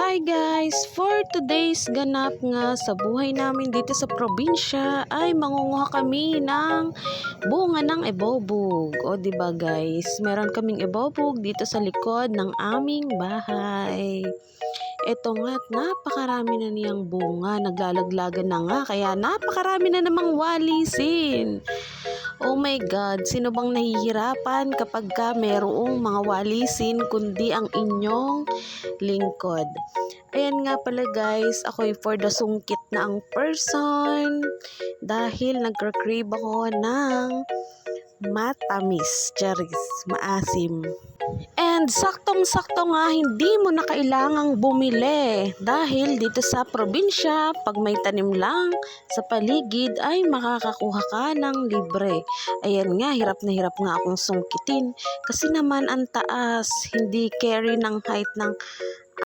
Hi guys! For today's ganap nga sa buhay namin dito sa probinsya ay mangunguha kami ng bunga ng ebobog. O di ba guys, meron kaming ebobog dito sa likod ng aming bahay. Ito nga't napakarami na niyang bunga, naglalaglagan na nga kaya napakarami na namang walisin. Oh my God, sino bang nahihirapan kapag ka merong mga walisin kundi ang inyong lingkod? Ayan nga pala guys, ako'y for the sungkit na ang person dahil nagka-crave ako ng matamis, charis, maasim. And saktong-sakto nga hindi mo na kailangang bumili dahil dito sa probinsya pag may tanim lang sa paligid ay makakakuha ka ng libre. Ayan nga, hirap na hirap nga akong sungkitin kasi naman ang taas, hindi carry ng height ng